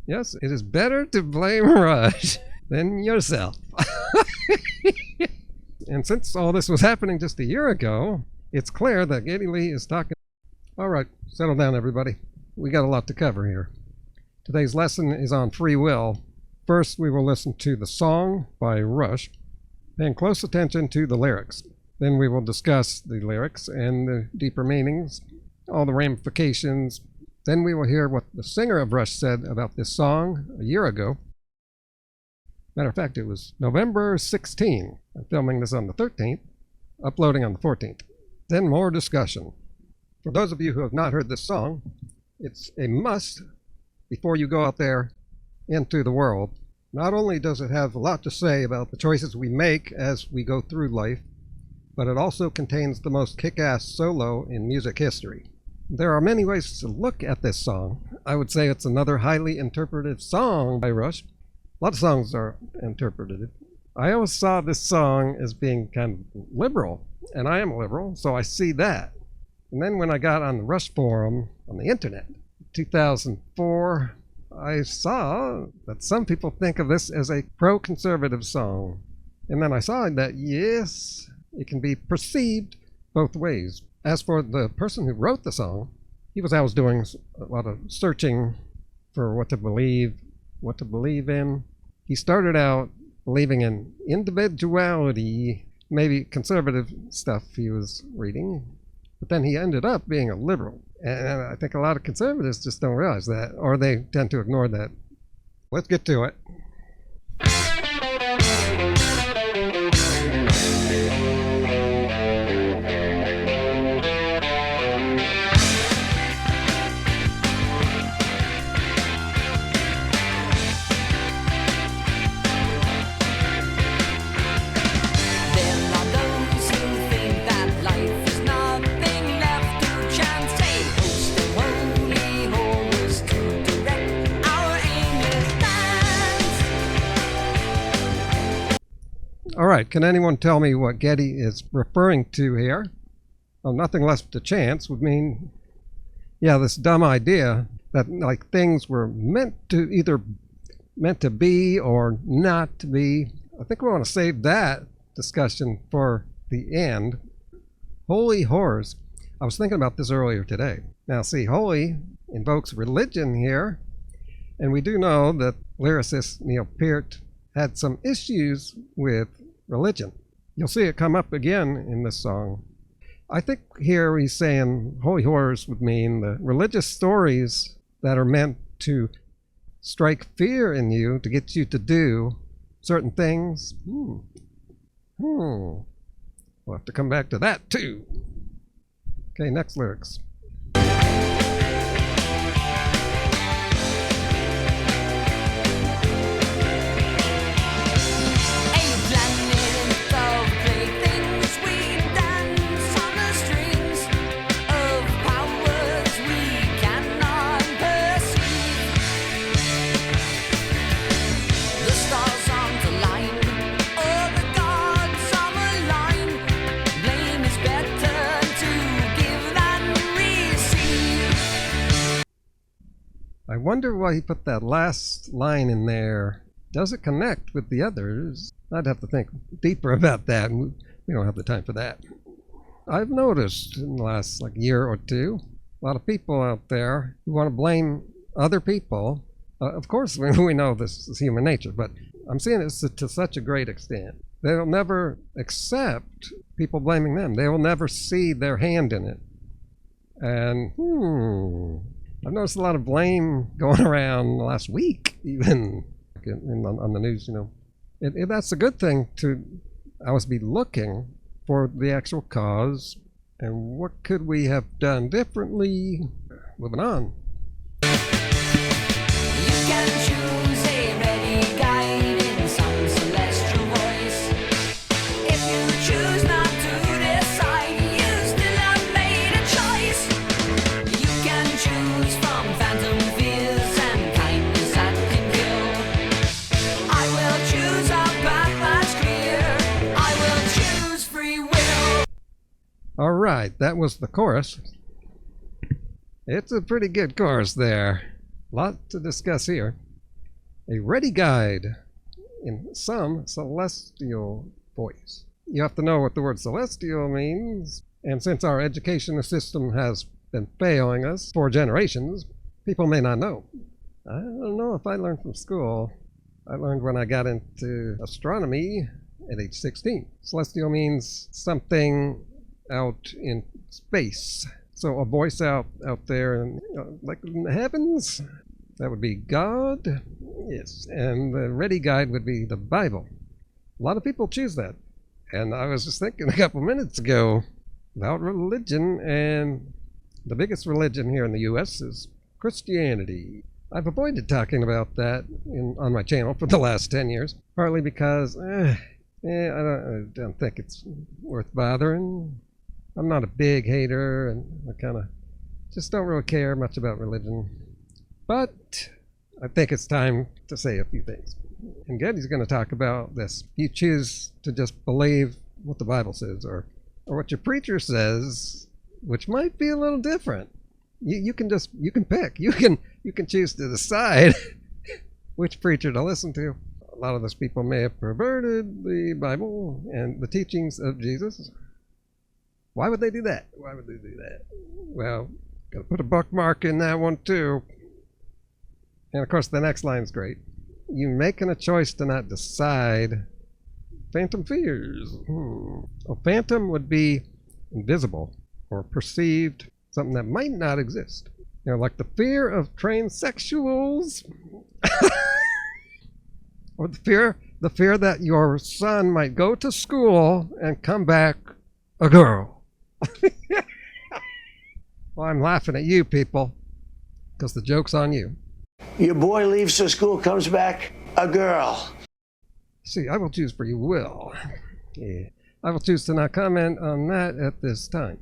Yes, it is better to blame Rush than yourself. And since all this was happening just a year ago, it's clear that Geddy Lee is talking. All right, settle down, everybody. We got a lot to cover here. Today's lesson is on free will. First, we will listen to the song by Rush, paying close attention to the lyrics. Then we will discuss the lyrics and the deeper meanings, all the ramifications. Then we will hear what the singer of Rush said about this song a year ago. Matter of fact, it was November 16. I'm filming this on the 13th, uploading on the 14th. Then more discussion. For those of you who have not heard this song, it's a must before you go out there into the world. Not only does it have a lot to say about the choices we make as we go through life, but it also contains the most kick-ass solo in music history. There are many ways to look at this song. I would say it's another highly interpreted song by Rush. A lot of songs are interpreted. I always saw this song as being kind of liberal, and I am a liberal, so I see that. And then when I got on the Rush forum on the internet, 2004, I saw that some people think of this as a pro-conservative song. And then I saw that, yes, it can be perceived both ways. As for the person who wrote the song, he was always doing a lot of searching for what to believe in. He started out believing in individuality, maybe conservative stuff he was reading, but then he ended up being a liberal. And I think a lot of conservatives just don't realize that, or they tend to ignore that. Let's get to it. All right, can anyone tell me what Geddy is referring to here? Well, nothing less to chance would mean, yeah, this dumb idea that like things were meant to be or not to be. I think we want to save that discussion for the end. Holy horrors. I was thinking about this earlier today. Now see, holy invokes religion here, and we do know that lyricist Neil Peart had some issues with religion. You'll see it come up again in this song. I think here he's saying holy horrors would mean the religious stories that are meant to strike fear in you to get you to do certain things. We'll have to come back to that too. Okay, next lyrics. I wonder why he put that last line in there. Does it connect with the others? I'd have to think deeper about that, and we don't have the time for that. I've noticed in the last year or two, a lot of people out there who want to blame other people. Of course, we know this is human nature, but I'm seeing it to such a great extent. They'll never accept people blaming them. They will never see their hand in it. And I've noticed a lot of blame going around the last week, even on the news, that's a good thing to always be looking for the actual cause and what could we have done differently. Moving on. You can choose a ready guide in some celestial voice. If you choose not to decide, you still have made a choice. You can choose from phantom fears and kindness that can kill. I will choose a path that's clear. I will choose free will. All right, that was the chorus. It's a pretty good chorus there. A lot to discuss here. A ready guide in some celestial voice. You have to know what the word celestial means, and since our education system has been failing us for generations, people may not know. I don't know if I learned from school. I learned when I got into astronomy at age 16. Celestial means something out in space. So a voice out there, in, like in the heavens, that would be God. Yes, and the ready guide would be the Bible. A lot of people choose that. And I was just thinking a couple minutes ago about religion, and the biggest religion here in the U.S. is Christianity. I've avoided talking about that on my channel for the last 10 years, partly because I don't think it's worth bothering. I'm not a big hater, and I kind of just don't really care much about religion. But I think it's time to say a few things. And Geddy's going to talk about this. You choose to just believe what the Bible says or what your preacher says, which might be a little different. You can pick. You can choose to decide which preacher to listen to. A lot of those people may have perverted the Bible and the teachings of Jesus. Why would they do that? Why would they do that? Well, got to put a bookmark in that one too. And of course, the next line's great. You making a choice to not decide. Phantom fears. A phantom would be invisible or perceived, something that might not exist. You know, like the fear of transsexuals, or the fear that your son might go to school and come back a girl. Well, I'm laughing at you people, because the joke's on you. Your boy leaves the school, comes back a girl. See, I will choose free will. Yeah. I will choose to not comment on that at this time.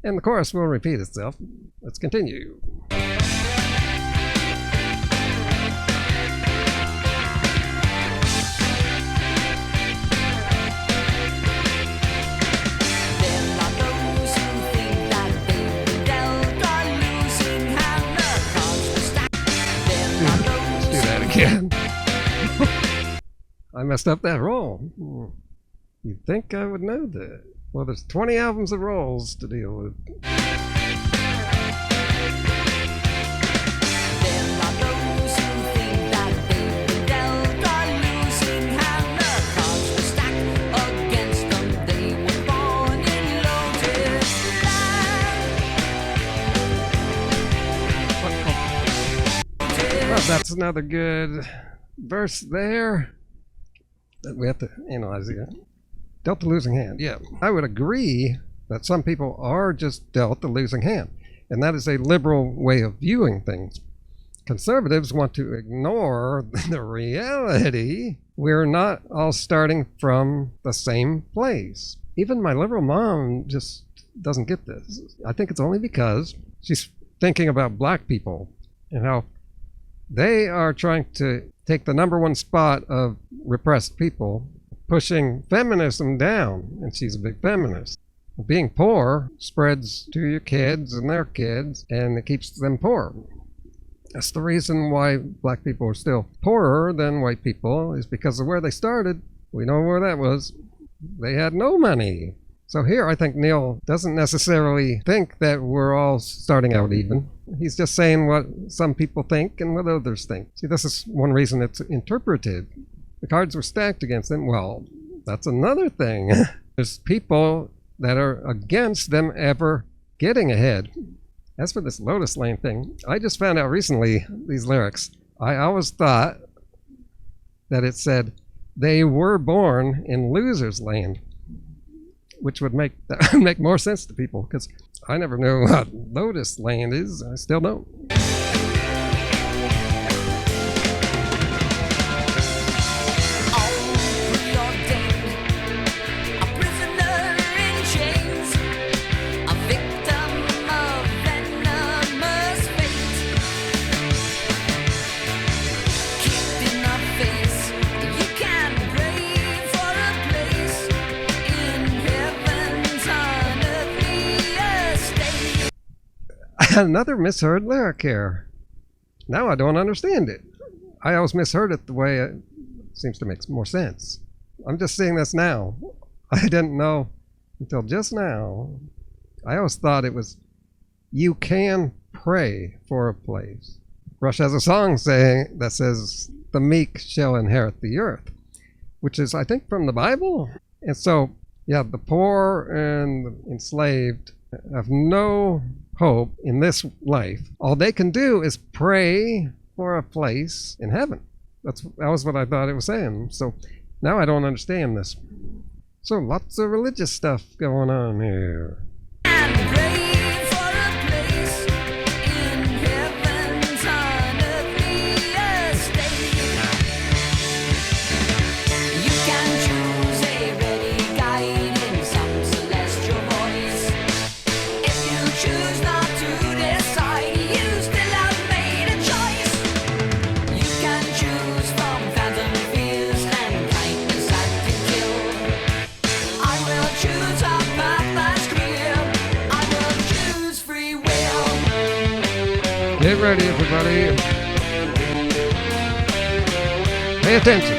And the chorus will repeat itself. Let's continue. Let's do that again. I messed up that roll. You'd think I would know that. Well, there's 20 albums of rolls to deal with. Well, that's another good verse there that we have to analyze again. Dealt the losing hand. Yeah, I would agree that some people are just dealt the losing hand, and that is a liberal way of viewing things. Conservatives want to ignore the reality. We're not all starting from the same place. Even my liberal mom just doesn't get this. I think it's only because she's thinking about black people and how they are trying to take the #1 spot of repressed people, pushing feminism down, and she's a big feminist. Being poor spreads to your kids and their kids, and it keeps them poor. That's the reason why black people are still poorer than white people, is because of where they started. We know where that was. They had no money. So here I think Neil doesn't necessarily think that we're all starting out even. He's just saying what some people think and what others think. See, this is one reason it's interpreted. The cards were stacked against them. Well, that's another thing. There's people that are against them ever getting ahead. As for this Lotus Lane thing, I just found out recently these lyrics. I always thought that it said, they were born in loser's land, which would make more sense to people, because I never knew what Lotus Land is. I still don't. Another misheard lyric here. Now I don't understand it. I always misheard it the way it seems to make more sense. I'm just seeing this now. I didn't know until just now. I always thought it was, you can pray for a place. Rush has a song that says, the meek shall inherit the earth, which is, I think, from the Bible. And so, yeah, the poor and the enslaved have no hope in this life. All they can do is pray for a place in heaven. That was what I thought it was saying. So now I don't understand this. So lots of religious stuff going on here. And pray for a place in heaven's unearthly estate. You can choose a ready guide in some celestial voice. If you choose not to decide, you still have made a choice. You can choose from phantom fears and kindness that can kill. I will choose a path that's clear. I will choose free will. Get ready, everybody. Pay attention.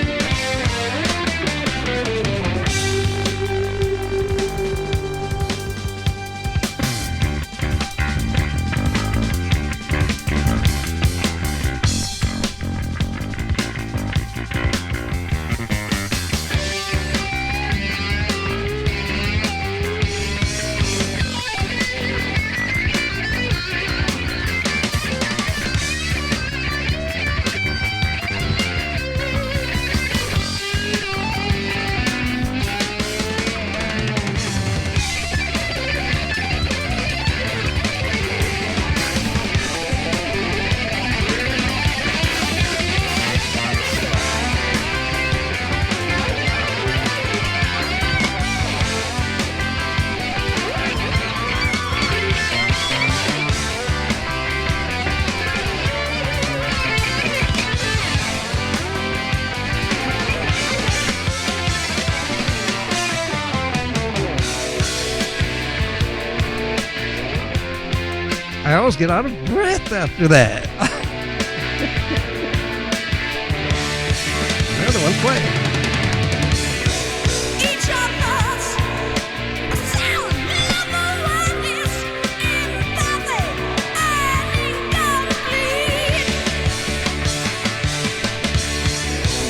I always get out of breath after that. Another one playing. Each of us, a sound level oneness, imperfect and incomplete.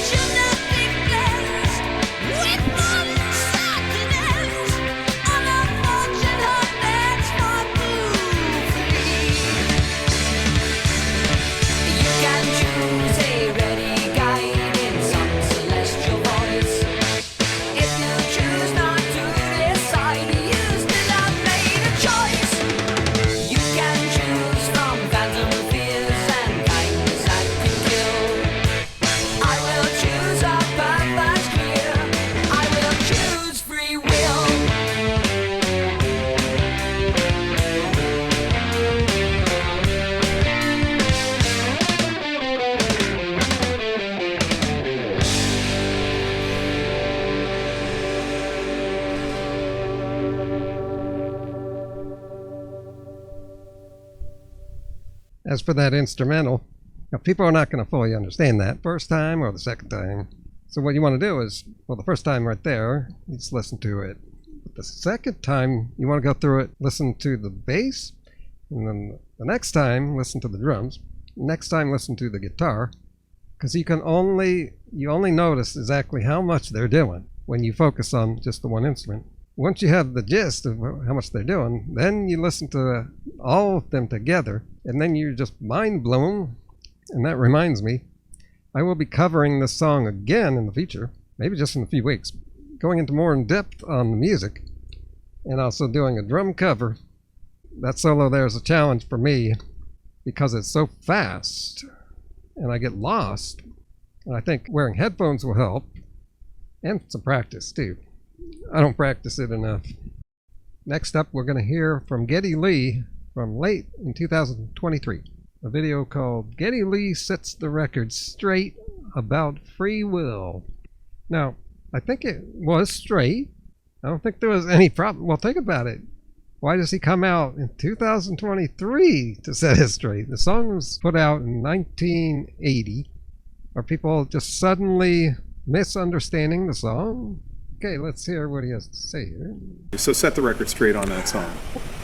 Genetic blends with uncertainties, unfortunate beds for proof. You can choose a ready guide in some celestial voice. If you choose not to decide, you still have made a choice. You can choose from phantom fears and kindness that can kill. I will choose a path that's clear. I will choose free will. As for that instrumental, now people are not going to fully understand that first time or the second time. So what you want to do is, well, the first time right there, you just listen to it. But the second time, you want to go through it, listen to the bass, and then the next time, listen to the drums. Next time, listen to the guitar, because you only notice exactly how much they're doing when you focus on just the one instrument. Once you have the gist of how much they're doing, then you listen to all of them together, and then you're just mind blown. And that reminds me, I will be covering this song again in the future, maybe just in a few weeks, going into more in depth on the music, and also doing a drum cover. That solo there is a challenge for me because it's so fast, and I get lost. And I think wearing headphones will help, and some practice too. I don't practice it enough. Next up, we're going to hear from Geddy Lee from late in 2023. A video called Geddy Lee Sets the Record Straight About Free Will. Now, I think it was straight. I don't think there was any problem. Well, think about it. Why does he come out in 2023 to set it straight? The song was put out in 1980. Are people just suddenly misunderstanding the song? Okay, let's hear what he has to say here. So set the record straight on that song.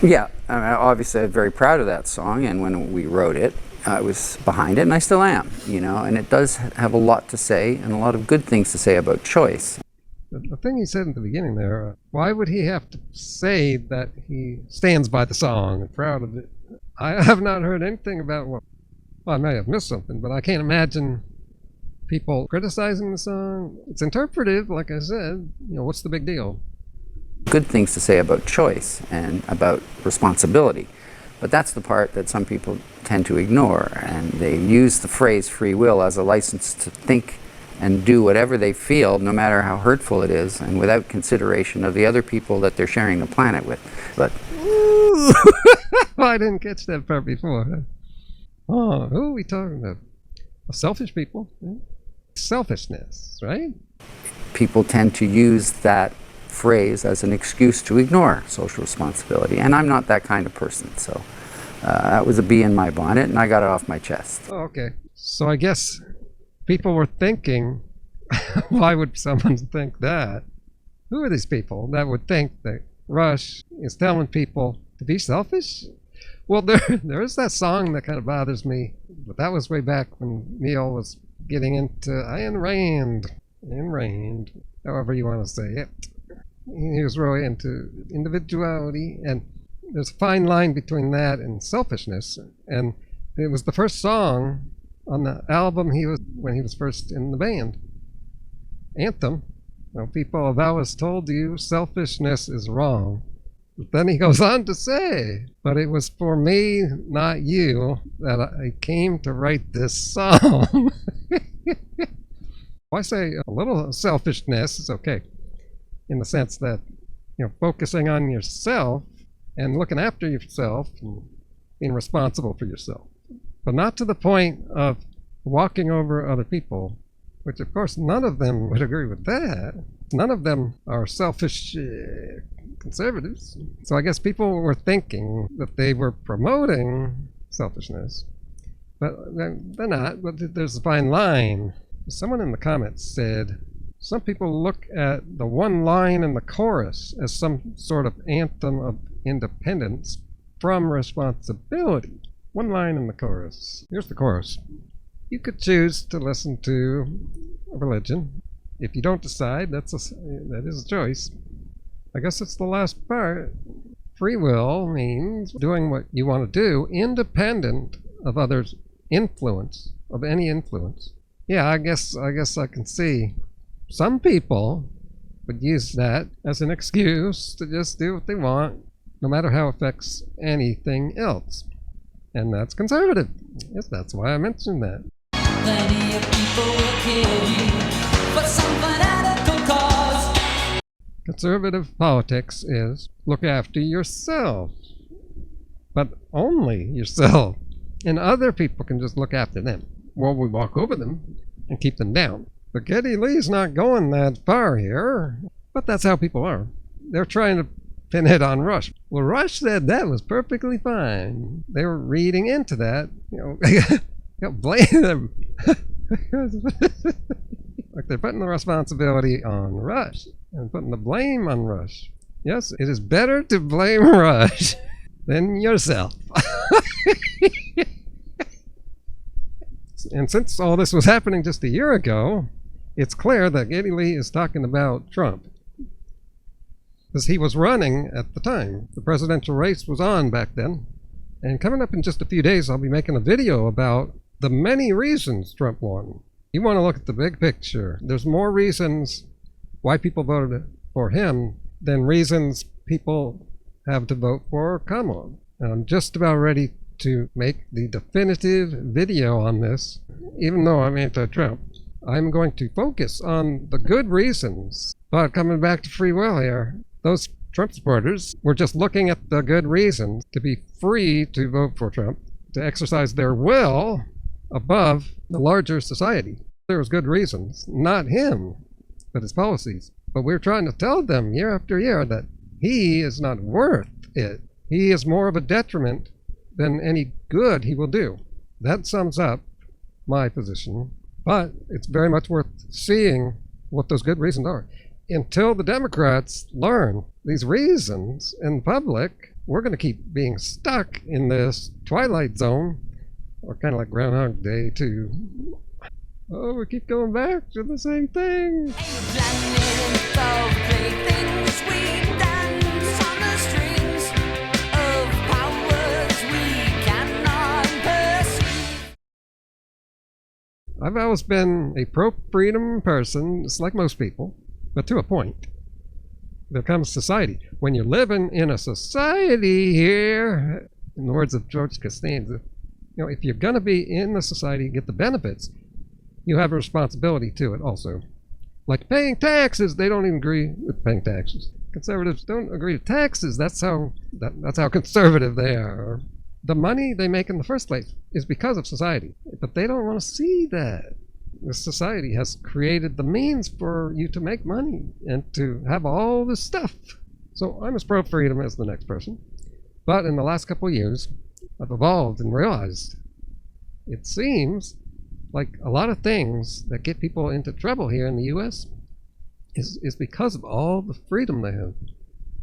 Yeah, I mean, obviously I'm very proud of that song, and when we wrote it, I was behind it, and I still am, and it does have a lot to say, and a lot of good things to say about choice. The thing he said in the beginning there, why would he have to say that he stands by the song and proud of it? I have not heard anything about well, I may have missed something, but I can't imagine people criticizing the song. It's interpretive, like I said. What's the big deal? Good things to say about choice and about responsibility. But that's the part that some people tend to ignore, and they use the phrase free will as a license to think and do whatever they feel, no matter how hurtful it is, and without consideration of the other people that they're sharing the planet with. But I didn't catch that part before. Oh, who are we talking about? Selfish people. Selfishness, right? people tend to use that phrase as an excuse to ignore social responsibility, and I'm not that kind of person, so that was a bee in my bonnet, and I got it off my chest. Oh, okay. So I guess people were thinking, why would someone think that? Who are these people that would think that Rush is telling people to be selfish? Well, there is that song that kind of bothers me, but that was way back when Neil was getting into Ayn Rand, however you want to say it. He was really into individuality, and there's a fine line between that and selfishness. And it was the first song on the album when he was first in the band, Anthem. Now, people have always told you selfishness is wrong. But then he goes on to say, but it was for me, not you, that I came to write this song. I say a little selfishness is okay, in the sense that, focusing on yourself and looking after yourself and being responsible for yourself. But not to the point of walking over other people, which of course none of them would agree with that. None of them are selfish conservatives. So I guess people were thinking that they were promoting selfishness, but they're not. But there's a fine line. Someone in the comments said, some people look at the one line in the chorus as some sort of anthem of independence from responsibility. One line in the chorus. Here's the chorus. You could choose to listen to a religion. If you don't decide, that is a choice. I guess it's the last part. Free will means doing what you want to do, independent of others' influence, of any influence. Yeah, I guess I can see some people would use that as an excuse to just do what they want, no matter how it affects anything else. And that's conservative. Yes, that's why I mentioned that. Plenty of people will kill you for some fanatical cause. Conservative politics is look after yourself, but only yourself, and other people can just look after them. Well, we walk over them and keep them down. But Geddy Lee's not going that far here, but that's how people are. They're trying to pin it on Rush. Well, Rush said that was perfectly fine. They were reading into that, blame them. Like they're putting the responsibility on Rush and putting the blame on Rush. Yes, it is better to blame Rush than yourself. And since all this was happening just a year ago, it's clear that Geddy Lee is talking about Trump, because he was running at the time. The presidential race was on back then. And coming up in just a few days, I'll be making a video about the many reasons Trump won. You want to look at the big picture. There's more reasons why people voted for him than reasons people have to vote for Kamala. And I'm just about ready to make the definitive video on this. Even though I'm anti-Trump, I'm going to focus on the good reasons. But coming back to free will here, those Trump supporters were just looking at the good reasons to be free to vote for Trump, to exercise their will above the larger society. There was good reasons, not him, but his policies. But we're trying to tell them year after year that he is not worth it. He is more of a detriment than any good he will do. That sums up my position. But it's very much worth seeing what those good reasons are. Until the Democrats learn these reasons in public, we're going to keep being stuck in this twilight zone, or kind of like Groundhog Day too. Oh, we keep going back to the same thing. I've always been a pro-freedom person, just like most people, but to a point. There comes society. When you're living in a society here, in the words of George Costanza, if you're going to be in the society, get the benefits, you have a responsibility to it also. Like paying taxes, they don't even agree with paying taxes. Conservatives don't agree to taxes. That's how conservative they are. The money they make in the first place is because of society, but they don't want to see that. The society has created the means for you to make money and to have all this stuff. So I'm as pro-freedom as the next person. But in the last couple of years, I've evolved and realized it seems like a lot of things that get people into trouble here in the U.S. is because of all the freedom they have.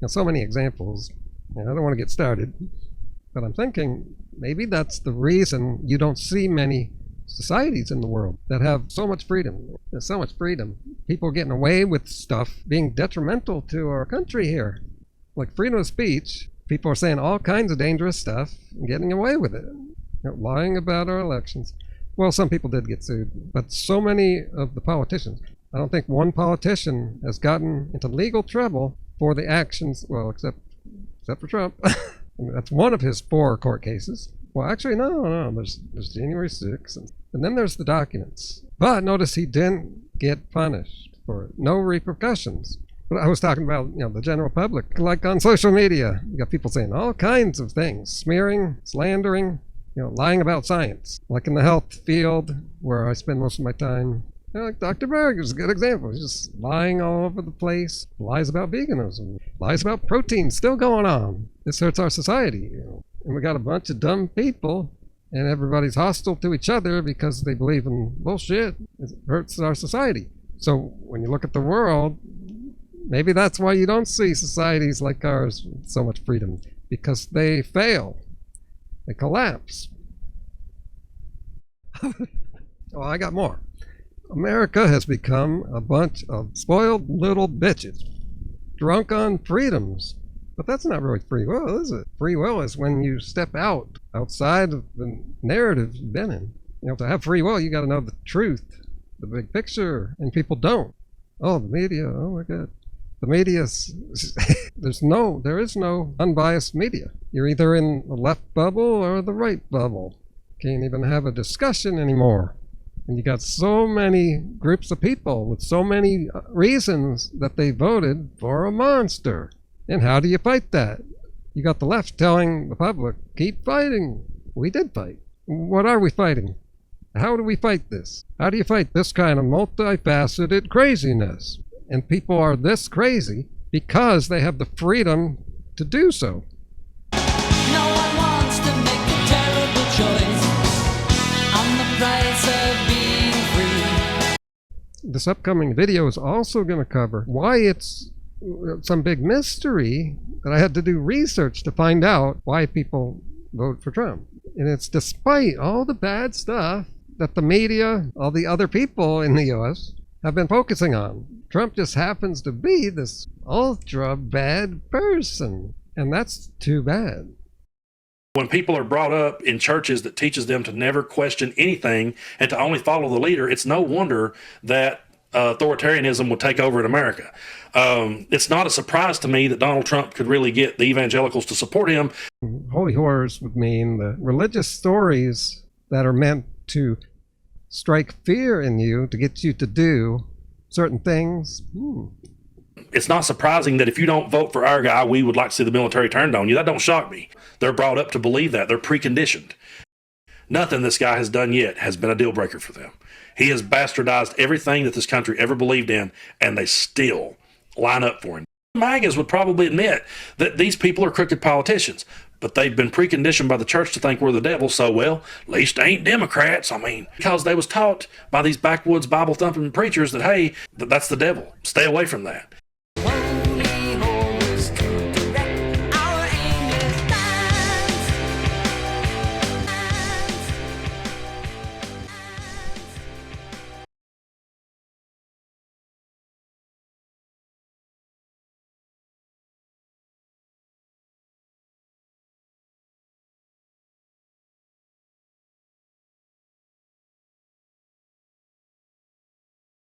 Now, so many examples, and I don't want to get started, but I'm thinking maybe that's the reason you don't see many societies in the world that have so much freedom. There's so much freedom. People are getting away with stuff being detrimental to our country here. Like freedom of speech, people are saying all kinds of dangerous stuff and getting away with it. Lying about our elections. Well, some people did get sued, but so many of the politicians, I don't think one politician has gotten into legal trouble for the actions, well, except for Trump. That's one of his 4 court cases. Well, actually, no. There's January 6th, and then there's the documents. But notice he didn't get punished for it. No repercussions. But I was talking about, the general public, like on social media. You got people saying all kinds of things, smearing, slandering, lying about science. Like in the health field, where I spend most of my time. Like Dr. Berg is a good example. He's just lying all over the place. Lies about veganism. Lies about protein still going on. This hurts our society. And we got a bunch of dumb people, and everybody's hostile to each other because they believe in bullshit. It hurts our society. So when you look at the world, maybe that's why you don't see societies like ours with so much freedom. Because they fail. They collapse. Oh, I got more. America has become a bunch of spoiled little bitches, drunk on freedoms. But that's not really free will, is it? Free will is when you step outside of the narrative you've been in. To have free will, you got to know the truth, the big picture, and people don't. Oh, the media, oh my God. The media, there is no unbiased media. You're either in the left bubble or the right bubble. Can't even have a discussion anymore. And you got so many groups of people with so many reasons that they voted for a monster. And how do you fight that? You got the left telling the public, keep fighting. We did fight. What are we fighting? How do we fight this? How do you fight this kind of multifaceted craziness? And people are this crazy because they have the freedom to do so. No one wants to make a terrible choice on the price of being free. This upcoming video is also going to cover why it's some big mystery that I had to do research to find out why people vote for Trump. And it's despite all the bad stuff that the media, all the other people in the U.S. have been focusing on. Trump just happens to be this ultra bad person. And that's too bad. When people are brought up in churches that teaches them to never question anything and to only follow the leader, it's no wonder that authoritarianism will take over in America. It's not a surprise to me that Donald Trump could really get the evangelicals to support him. Holy horrors would mean the religious stories that are meant to strike fear in you to get you to do certain things. It's not surprising that if you don't vote for our guy, we would like to see the military turned on you. That don't shock me. They're brought up to believe that. They're preconditioned. Nothing this guy has done yet has been a deal breaker for them. He has bastardized everything that this country ever believed in, and they still line up for him. MAGAs would probably admit that these people are crooked politicians, But they've been preconditioned by the church to think we're the devil, so, well, at least they ain't Democrats. I mean, because they was taught by these backwoods Bible-thumping preachers that, hey, that's the devil. Stay away from that.